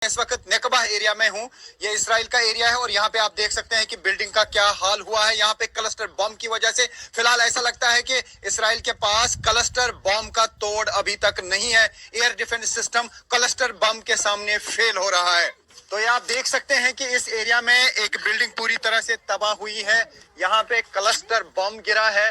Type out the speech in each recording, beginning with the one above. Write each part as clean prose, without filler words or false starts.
इस वक्त नेकबा एरिया में हूँ। ये इसराइल का एरिया है और यहाँ पे आप देख सकते हैं कि बिल्डिंग का क्या हाल हुआ है। यहाँ पे क्लस्टर बम की वजह से फिलहाल ऐसा लगता है कि इसराइल के पास क्लस्टर बम का तोड़ अभी तक नहीं है। Air defence system cluster bomb के सामने फेल हो रहा है। तो ये आप देख सकते हैं कि इस एरिया में एक बिल्डिंग पूरी तरह से तबाह हुई है। यहाँ पे क्लस्टर बम गिरा है।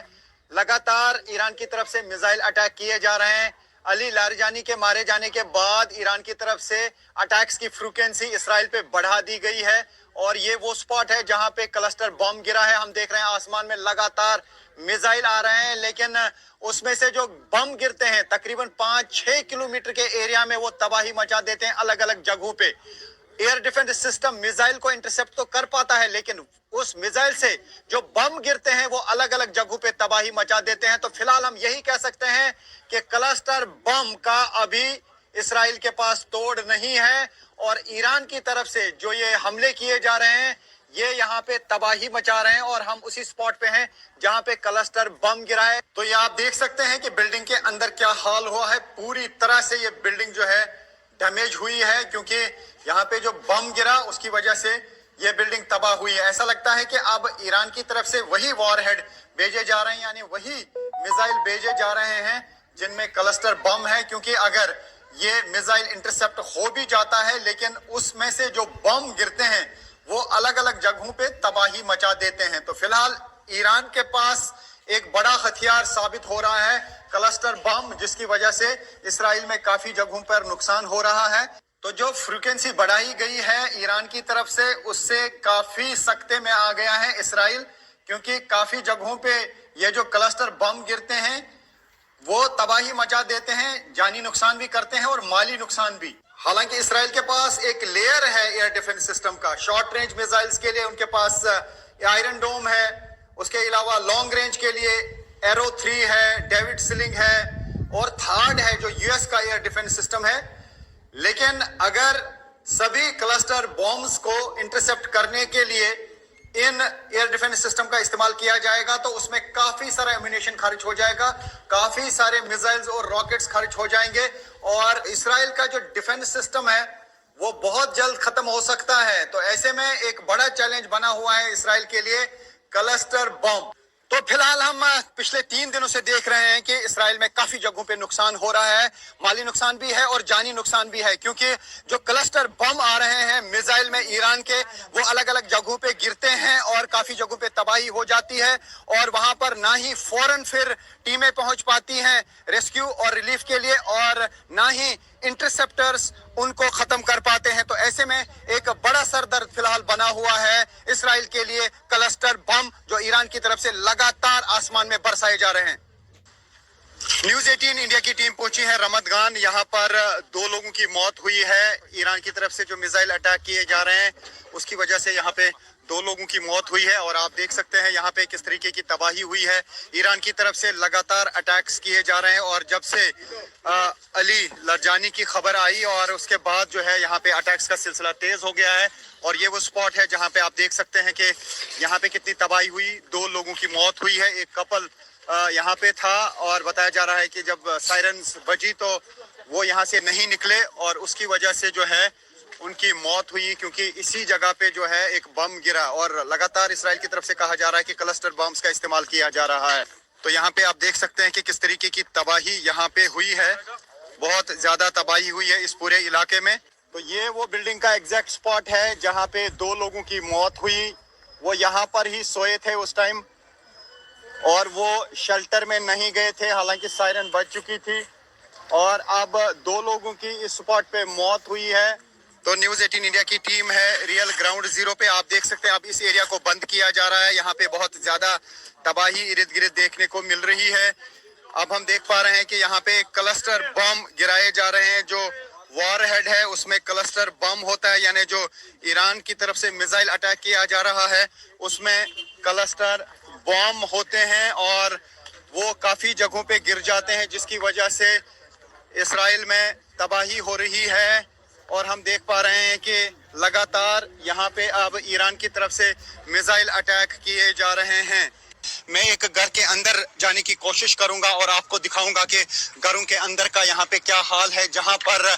लगातार ईरान की तरफ से मिसाइल अटैक किए जा रहे हैं। अली लारजानी के मारे जाने के बाद ईरान की तरफ से अटैक्स की फ्रीक्वेंसी इसराइल पे बढ़ा दी गई है और ये वो स्पॉट है जहां पे क्लस्टर बम गिरा है। हम देख रहे हैं आसमान में लगातार मिसाइल आ रहे हैं, लेकिन उसमें से जो बम गिरते हैं तकरीबन 5-6 किलोमीटर के एरिया में वो तबाही मचा देते हैं अलग अलग जगहों पे। एयर डिफेंस सिस्टम मिसाइल को इंटरसेप्ट तो कर पाता है, लेकिन उस मिसाइल से जो बम गिरते हैं वो अलग अलग जगहों पे तबाही मचा देते हैं। तो फिलहाल हम यही कह सकते हैं कि क्लस्टर बम का अभी इसराइल के पास तोड़ नहीं है और ईरान की तरफ से जो ये हमले किए जा रहे हैं ये यहाँ पे तबाही मचा रहे हैं और हम उसी स्पॉट पे हैं जहाँ पे क्लस्टर बम गिरा है। तो ये आप देख सकते हैं कि बिल्डिंग के अंदर क्या हाल हुआ है। पूरी तरह से ये बिल्डिंग जो है डैमेज हुई है क्योंकि यहाँ पे जो बम गिरा उसकी वजह से ये बिल्डिंग तबाह हुई है। ऐसा लगता है कि अब ईरान की तरफ से वही वॉरहेड भेजे जा रहे हैं, यानी वही मिसाइल भेजे जा रहे हैं जिनमें क्लस्टर बम है, क्योंकि अगर ये मिसाइल इंटरसेप्ट हो भी जाता है लेकिन उसमें से जो बम गिरते हैं वो अलग अलग जगहों पे तबाही मचा देते हैं। तो फिलहाल ईरान के पास एक बड़ा हथियार साबित हो रहा है क्लस्टर बम, जिसकी वजह से इसराइल में काफी जगहों पर नुकसान हो रहा है। तो जो फ्रीक्वेंसी बढ़ाई गई है ईरान की तरफ से उससे काफी सख्ते में आ गया है इसराइल, क्योंकि काफी जगहों पे ये जो क्लस्टर बम गिरते हैं वो तबाही मचा देते हैं, जानी नुकसान भी करते हैं और माली नुकसान भी। हालांकि इसराइल के पास एक लेयर है एयर डिफेंस सिस्टम का। शॉर्ट रेंज मिसाइल्स के लिए उनके पास आयरन डोम है, उसके अलावा लॉन्ग रेंज के लिए एरो 3 है, डेविड स्लिंग है और थर्ड है जो यूएस का एयर डिफेंस सिस्टम है। लेकिन अगर सभी क्लस्टर बॉम्ब्स को इंटरसेप्ट करने के लिए इन एयर डिफेंस सिस्टम का इस्तेमाल किया जाएगा तो उसमें काफी सारा एम्यूनेशन खर्च हो जाएगा, काफी सारे मिसाइल्स और रॉकेट्स खर्च हो जाएंगे और इसराइल का जो डिफेंस सिस्टम है वो बहुत जल्द खत्म हो सकता है। तो ऐसे में एक बड़ा चैलेंज बना हुआ है इसराइल के लिए क्लस्टर बम। तो फिलहाल हम पिछले 3 दिनों से देख रहे हैं कि इसराइल में काफी जगहों पे नुकसान हो रहा है, माली नुकसान भी है और जानी नुकसान भी है, क्योंकि जो क्लस्टर बम आ रहे हैं मिसाइल में ईरान के वो अलग अलग जगहों पे गिरते हैं और काफी जगहों पे तबाही हो जाती है और वहां पर ना ही फौरन फिर टीमें पहुंच पाती हैं रेस्क्यू और रिलीफ के लिए और ना ही इंटरसेप्टर्स उनको खत्म कर पाते हैं। तो ऐसे में एक बड़ा सरदर्द फिलहाल बना हुआ है इसराइल के लिए क्लस्टर बम, जो ईरान की तरफ से लगातार आसमान में बरसाए जा रहे हैं। न्यूज़ 18 इंडिया की टीम पहुंची है रमतगान। यहाँ पर 2 लोगों की मौत हुई है। ईरान की तरफ से जो मिसाइल अटैक किए जा रहे हैं उसकी वजह से यहाँ पे 2 लोगों की मौत हुई है और आप देख सकते हैं यहाँ पे किस तरीके की तबाही हुई है। ईरान की तरफ से लगातार अटैक्स किए जा रहे हैं और जब से अली लारजानी की खबर आई और उसके बाद जो है यहाँ पे अटैक्स का सिलसिला तेज हो गया है और ये वो स्पॉट है जहाँ पे आप देख सकते हैं कि यहाँ पे कितनी तबाही हुई। 2 लोगों की मौत हुई है। एक कपल यहाँ पे था और बताया जा रहा है कि जब सायरन्स बजी तो वो यहाँ से नहीं निकले और उसकी वजह से जो है उनकी मौत हुई, क्योंकि इसी जगह पे जो है एक बम गिरा और लगातार इसराइल की तरफ से कहा जा रहा है कि क्लस्टर बम्स का इस्तेमाल किया जा रहा है। तो यहाँ पे आप देख सकते हैं कि किस तरीके की तबाही यहाँ पे हुई है। बहुत ज्यादा तबाही हुई है इस पूरे इलाके में। तो ये वो बिल्डिंग का एग्जैक्ट स्पॉट है जहाँ पे 2 लोगों की मौत हुई। वो यहाँ पर ही सोए थे उस टाइम और वो शेल्टर में नहीं गए थे, हालांकि सायरन बज चुकी थी और अब 2 लोगों की इस स्पॉट पे मौत हुई है। तो न्यूज़ 18 इंडिया की टीम है रियल ग्राउंड जीरो पे। आप देख सकते हैं अब इस एरिया को बंद किया जा रहा है। यहाँ पे बहुत ज्यादा तबाही इर्द गिर्द देखने को मिल रही है। अब हम देख पा रहे हैं कि यहाँ पे क्लस्टर बम गिराए जा रहे हैं। जो वॉरहेड है उसमें क्लस्टर बम होता है, यानी जो ईरान की तरफ से मिसाइल अटैक किया जा रहा है उसमें क्लस्टर बम होते हैं और वो काफी जगहों पे गिर जाते हैं, जिसकी वजह से इसराइल में तबाही हो रही है। और हम देख पा रहे हैं कि लगातार यहाँ पे अब ईरान की तरफ से मिसाइल अटैक किए जा रहे हैं। मैं एक घर के अंदर जाने की कोशिश करूंगा और आपको दिखाऊंगा कि घरों के अंदर का यहाँ पे क्या हाल है, जहाँ पर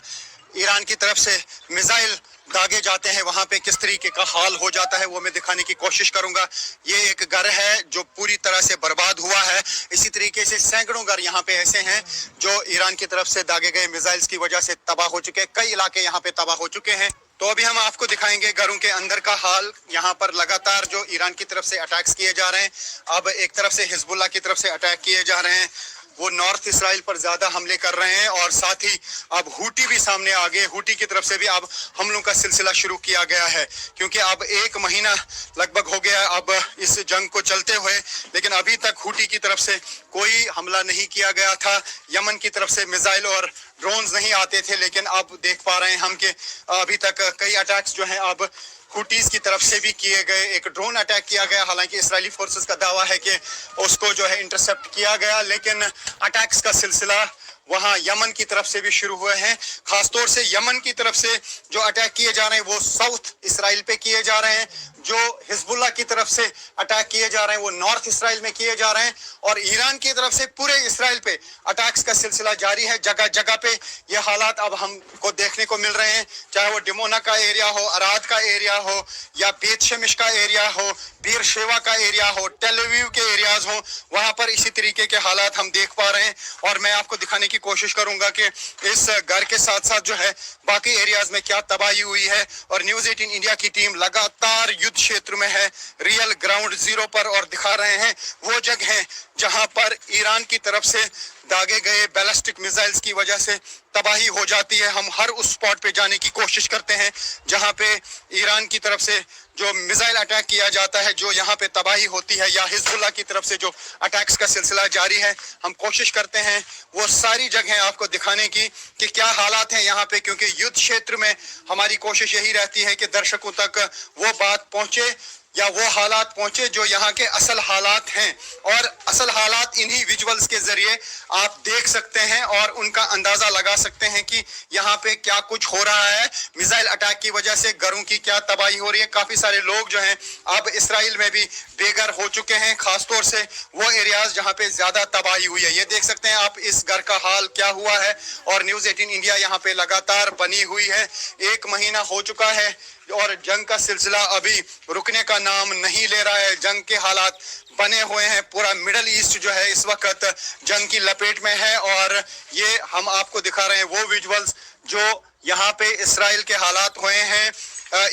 ईरान की तरफ से मिसाइल दागे जाते हैं वहां पे किस तरीके का हाल हो जाता है वो मैं दिखाने की कोशिश करूंगा। ये एक घर है जो पूरी तरह से बर्बाद हुआ है। इसी तरीके से सैकड़ों घर यहाँ पे ऐसे हैं जो ईरान की तरफ से दागे गए मिसाइल्स की वजह से तबाह हो चुके हैं। कई इलाके यहाँ पे तबाह हो चुके हैं। तो अभी हम आपको दिखाएंगे घरों के अंदर का हाल। यहाँ पर लगातार जो ईरान की तरफ से अटैक्स किए जा रहे हैं, अब एक तरफ से हिजबुल्लाह की तरफ से अटैक किए जा रहे हैं, वो नॉर्थ इसराइल पर ज्यादा हमले कर रहे हैं और साथ ही अब हूटी भी सामने आ गए। हूटी की तरफ से भी अब हमलों का सिलसिला शुरू किया गया है क्योंकि अब एक महीना लगभग हो गया अब इस जंग को चलते हुए, लेकिन अभी तक हूटी की तरफ से कोई हमला नहीं किया गया था। यमन की तरफ से मिसाइल और ड्रोन्स नहीं आते थे, लेकिन अब देख पा रहे हैं हम कि अभी तक कई अटैक्स जो हैं अब हुटीज की तरफ से भी किए गए। एक ड्रोन अटैक किया गया, हालांकि इस्राएली फोर्सेस का दावा है कि उसको जो है इंटरसेप्ट किया गया, लेकिन अटैक्स का सिलसिला वहां यमन की तरफ से भी शुरू हुए हैं। खासतौर से यमन की तरफ से जो अटैक किए जा रहे हैं वो साउथ इसराइल पे किए जा रहे हैं। जो हिजबुल्लाह की तरफ से अटैक किए जा रहे हैं वो नॉर्थ इसराइल में किए जा रहे हैं और ईरान की तरफ से पूरे इसराइल पे अटैक्स का सिलसिला जारी है। जगह जगह पे ये हालात अब हमको देखने को मिल रहे हैं, चाहे वो डिमोना का एरिया हो, अराद का एरिया हो या बेत शेमिश का एरिया हो, बीर शेवा का एरिया हो, टेल अवीव के एरियाज हो, वहां पर इसी तरीके के हालात हम देख पा रहे हैं। और मैं आपको दिखाने की कोशिश करूंगा कि इस घर के साथ साथ जो है बाकी एरियाज में क्या तबाही हुई है। और न्यूज़ 18 इंडिया की टीम लगातार युद्ध क्षेत्र में है, रियल ग्राउंड जीरो पर, और दिखा रहे हैं वो जगह जहां पर ईरान की तरफ से दागे गए बैलिस्टिक मिसाइल्स की वजह से तबाही हो जाती है। हम हर उस स्पॉट पे जाने की कोशिश करते हैं जहां पे ईरान की तरफ से जो मिसाइल अटैक किया जाता है, जो यहाँ पे तबाही होती है, या हिजबुल्लाह की तरफ से जो अटैक्स का सिलसिला जारी है। हम कोशिश करते हैं वो सारी जगह आपको दिखाने की कि क्या हालात हैं यहाँ पे, क्योंकि युद्ध क्षेत्र में हमारी कोशिश यही रहती है कि दर्शकों तक वो बात पहुंचे या वो हालात पहुंचे जो यहाँ के असल हालात हैं। और असल हालात इन्हीं विजुअल्स के जरिए आप देख सकते हैं और उनका अंदाजा लगा सकते हैं कि यहाँ पे क्या कुछ हो रहा है। मिसाइल अटैक की वजह से घरों की क्या तबाही हो रही है। काफी सारे लोग जो हैं अब इसराइल में भी बेघर हो चुके हैं, खासतौर से वो एरियाज जहाँ पे ज्यादा तबाही हुई है। ये देख सकते हैं आप इस घर का हाल क्या हुआ है। और न्यूज़ 18 इंडिया यहाँ पे लगातार बनी हुई है, एक महीना हो चुका है और जंग का सिलसिला अभी रुकने का नाम नहीं ले रहा है। जंग के हालात बने हुए हैं, पूरा मिडल ईस्ट जो है इस वक्त जंग की लपेट में है। और ये हम आपको दिखा रहे हैं वो विजुअल्स जो यहाँ पे इसराइल के हालात हुए हैं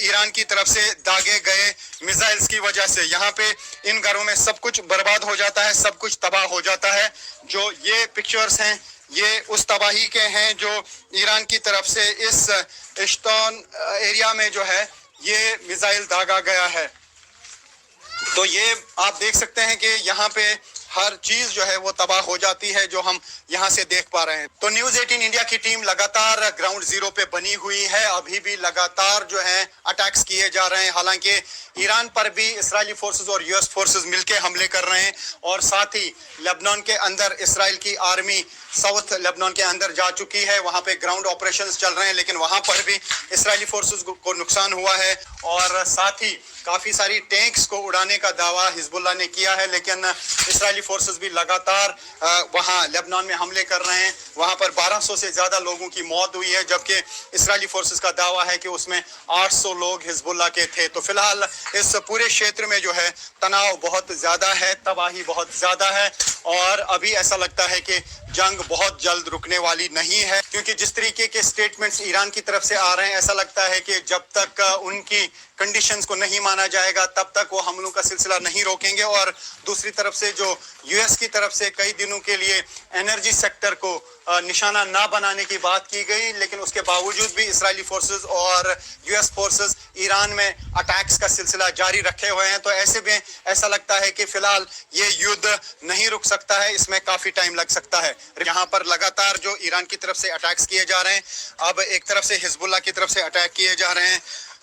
ईरान की तरफ से दागे गए मिसाइल्स की वजह से। यहाँ पे इन घरों में सब कुछ बर्बाद हो जाता है, सब कुछ तबाह हो जाता है। जो ये पिक्चर्स हैं ये उस तबाही के हैं जो ईरान की तरफ से इस इश्तौन एरिया में जो है ये मिसाइल दागा गया है। तो ये आप देख सकते हैं कि यहाँ पे हर चीज जो है वो तबाह हो जाती है जो हम यहाँ से देख पा रहे हैं। तो न्यूज़ 18 इंडिया की टीम लगातार ग्राउंड जीरो पे बनी हुई है, अभी भी लगातार जो है अटैक्स किए जा रहे हैं। हालांकि ईरान पर भी इस्राएली फोर्सेस और यूएस फोर्सेस मिलके हमले कर रहे हैं और साथ ही लेबनान के अंदर इसराइल की आर्मी साउथ लेबनान के अंदर जा चुकी है, वहां पे ग्राउंड ऑपरेशंस चल रहे हैं, लेकिन वहां पर भी इस्राएली फोर्सेस को नुकसान हुआ है। और साथ ही काफी सारी टैंक्स को उड़ाने का दावा हिजबुल्लाह ने किया है, लेकिन इस्राएली फोर्सेस भी लगातार वहां लेबनान में हमले कर रहे हैं। वहां पर 1200 से ज्यादा लोगों की मौत हुई है, जबकि इस्राएली फोर्सेस का दावा है कि उसमें 800 लोग हिजबुल्लाह के थे। तो फिलहाल इस पूरे क्षेत्र में जो है तनाव बहुत ज्यादा है, तबाही बहुत ज्यादा है और अभी ऐसा लगता है कि जंग बहुत जल्द रुकने वाली नहीं है, क्योंकि जिस तरीके के स्टेटमेंट्स ईरान की तरफ से आ रहे हैं, ऐसा लगता है कि जब तक उनकी कंडीशंस को नहीं माना जाएगा तब तक वो हमलों का सिलसिला नहीं रोकेंगे। और दूसरी तरफ से जो यूएस की तरफ से कई दिनों के लिए एनर्जी सेक्टर को निशाना ना बनाने की बात की गई, लेकिन उसके बावजूद भी इस्राएली फोर्सेस और यूएस फोर्सेस ईरान में अटैक्स का सिलसिला जारी रखे हुए हैं। तो ऐसे में ऐसा लगता है कि फिलहाल ये युद्ध नहीं रुक सकता है, इसमें काफी टाइम लग सकता है। यहाँ पर लगातार जो ईरान की तरफ से अटैक्स किए जा रहे हैं, अब एक तरफ से हिजबुल्लाह की तरफ से अटैक किए जा रहे हैं,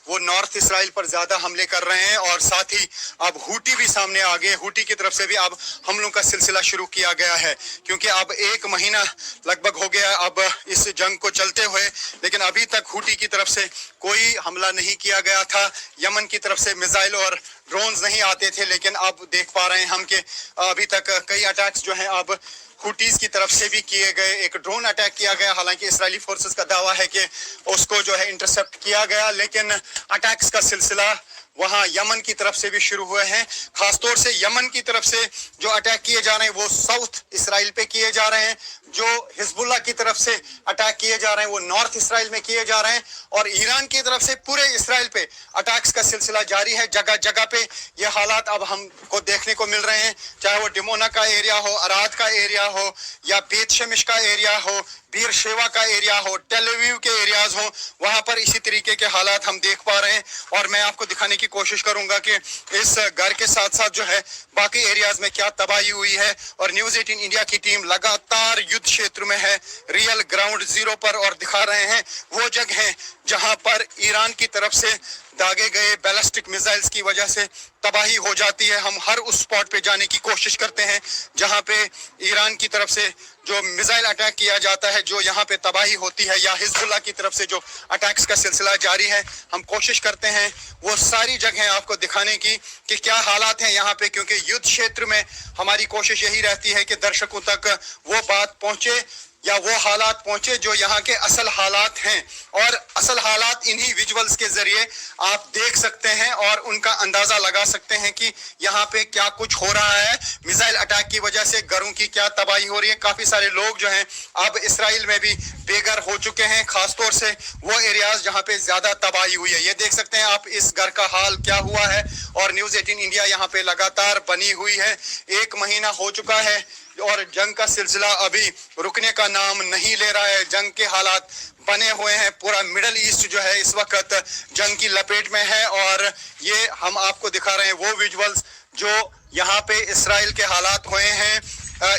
वो नॉर्थ इसराइल पर ज्यादा हमले कर रहे हैं और साथ ही अब हूटी भी सामने आ गए। हूटी की तरफ से भी अब हमलों का सिलसिला शुरू किया गया है, क्योंकि अब एक महीना लगभग हो गया अब इस जंग को चलते हुए, लेकिन अभी तक हूटी की तरफ से कोई हमला नहीं किया गया था। यमन की तरफ से मिसाइल और ड्रोन्स नहीं आते थे, लेकिन अब देख पा रहे हैं हम कि अभी तक कई अटैक्स जो हैं अब हुटीज की तरफ से भी किए गए। एक ड्रोन अटैक किया गया, हालांकि इजरायली फोर्सेस का दावा है कि उसको जो है इंटरसेप्ट किया गया, लेकिन अटैक्स का सिलसिला वहां यमन की तरफ से भी शुरू हुए हैं। खासतौर से यमन की तरफ से जो अटैक किए जा रहे हैं वो साउथ इसराइल पे किए जा रहे हैं, जो हिजबुल्लाह की तरफ से अटैक किए जा रहे हैं वो नॉर्थ इसराइल में किए जा रहे हैं, और ईरान की तरफ से पूरे इसराइल पे अटैक्स का सिलसिला जारी है। जगह जगह पे ये हालात अब हमको देखने को मिल रहे हैं, चाहे वो डिमोना का एरिया हो, अराद का एरिया हो, या बेत शेमिश का एरिया हो, बीर शेवा का एरिया हो, टेल अवीव के एरियाज हो, वहां पर इसी तरीके के हालात हम देख पा रहे हैं। और मैं आपको दिखाने की कोशिश करूंगा कि इस घर के साथ साथ जो है बाकी एरियाज में क्या तबाही हुई है। और न्यूज़ 18 इंडिया की टीम लगातार युद्ध क्षेत्र में है, रियल ग्राउंड जीरो पर, और दिखा रहे हैं वो जगह जहां पर ईरान की तरफ से दागे गए बैलिस्टिक मिसाइल्स की वजह से तबाही हो जाती है। हम हर उस स्पॉट पे जाने की कोशिश करते हैं जहां पे ईरान की तरफ से जो मिसाइल अटैक किया जाता है, जो यहाँ पे तबाही होती है, या हिजबुल्लाह की तरफ से जो अटैक्स का सिलसिला जारी है, हम कोशिश करते हैं वो सारी जगह आपको दिखाने की कि क्या हालात हैं यहाँ पे, क्योंकि युद्ध क्षेत्र में हमारी कोशिश यही रहती है कि दर्शकों तक वो बात पहुंचे या वो हालात पहुंचे जो यहाँ के असल हालात हैं। और असल हालात इन्हीं विजुअल्स के जरिए आप देख सकते हैं और उनका अंदाजा लगा सकते हैं कि यहाँ पे क्या कुछ हो रहा है। मिसाइल अटैक की वजह से घरों की क्या तबाही हो रही है। काफी सारे लोग जो हैं अब इसराइल में भी बेघर हो चुके हैं, खासतौर से वो एरियाज जहाँ पे ज्यादा तबाही हुई है। ये देख सकते हैं आप इस घर का हाल क्या हुआ है, और न्यूज़ 18 इंडिया यहाँ पे लगातार बनी हुई है। 1 महीना हो चुका है और जंग का सिलसिला अभी रुकने का नाम नहीं ले रहा है। जंग के हालात बने हुए हैं, पूरा मिडल ईस्ट जो है इस वक्त जंग की लपेट में है। और ये हम आपको दिखा रहे हैं वो विजुअल्स जो यहाँ पे इसराइल के हालात हुए हैं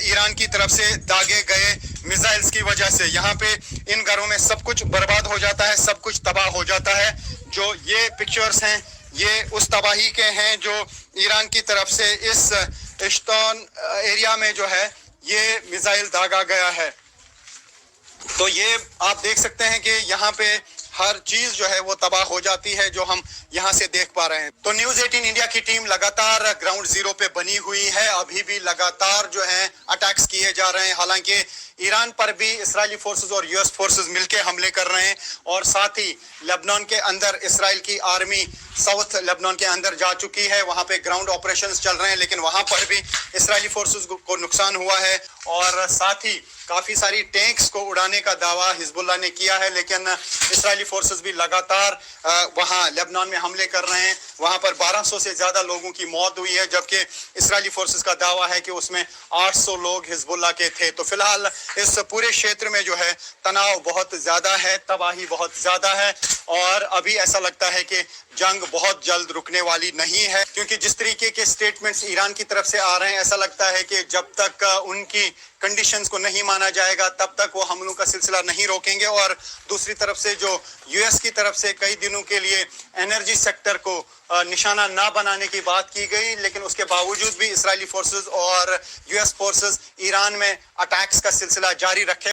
ईरान की तरफ से दागे गए मिसाइल्स की वजह से। यहाँ पे इन घरों में सब कुछ बर्बाद हो जाता है, सब कुछ तबाह हो जाता है। जो ये पिक्चर्स हैं ये उस तबाही के हैं जो ईरान की तरफ से इस इश्तान एरिया में जो है ये मिसाइल दागा गया है। तो ये आप देख सकते हैं कि यहाँ पे हर चीज जो है वो तबाह हो जाती है जो हम यहाँ से देख पा रहे हैं। तो न्यूज़ 18 इंडिया की टीम लगातार ग्राउंड जीरो पे बनी हुई है, अभी भी लगातार जो है अटैक्स किए जा रहे हैं। हालांकि ईरान पर भी इजरायली फोर्सेस और यूएस फोर्सेस मिलकर हमले कर रहे हैं, और साथ ही लेबनान के अंदर इसराइल की आर्मी साउथ लेबनान के अंदर जा चुकी है। वहां पे ग्राउंड ऑपरेशंस चल रहे हैं, लेकिन वहां पर भी इसराइली फोर्सेस को नुकसान हुआ है। और साथ ही काफी सारी टैंक्स को उड़ाने का दावा हिजबुल्लाह ने किया है, लेकिन इसराइली फोर्सेस भी लगातार वहां लेबनान में हमले कर रहे हैं। वहां पर 1200 से ज्यादा लोगों की मौत हुई है, जबकि इसराइली फोर्सेस का दावा है कि उसमें 800 लोग हिजबुल्लाह के थे। तो फिलहाल इस पूरे क्षेत्र में जो है तनाव बहुत ज्यादा है, तबाही बहुत ज्यादा है, और अभी ऐसा लगता है कि जंग बहुत जल्द रुकने वाली नहीं है, क्योंकि जिस तरीके के स्टेटमेंट्स ईरान की तरफ से आ रहे हैं, ऐसा लगता है कि जब तक उनकी कंडीशंस को नहीं माना जाएगा तब तक वो हमलों का सिलसिला नहीं रोकेंगे। और दूसरी तरफ से जो यूएस की तरफ से कई दिनों के लिए एनर्जी सेक्टर को निशाना ना बनाने की बात की गई, लेकिन उसके बावजूद भी इसराइली फोर्सेस और यूएस फोर्सेस ईरान में अटैक्स का सिलसिला जारी रखे।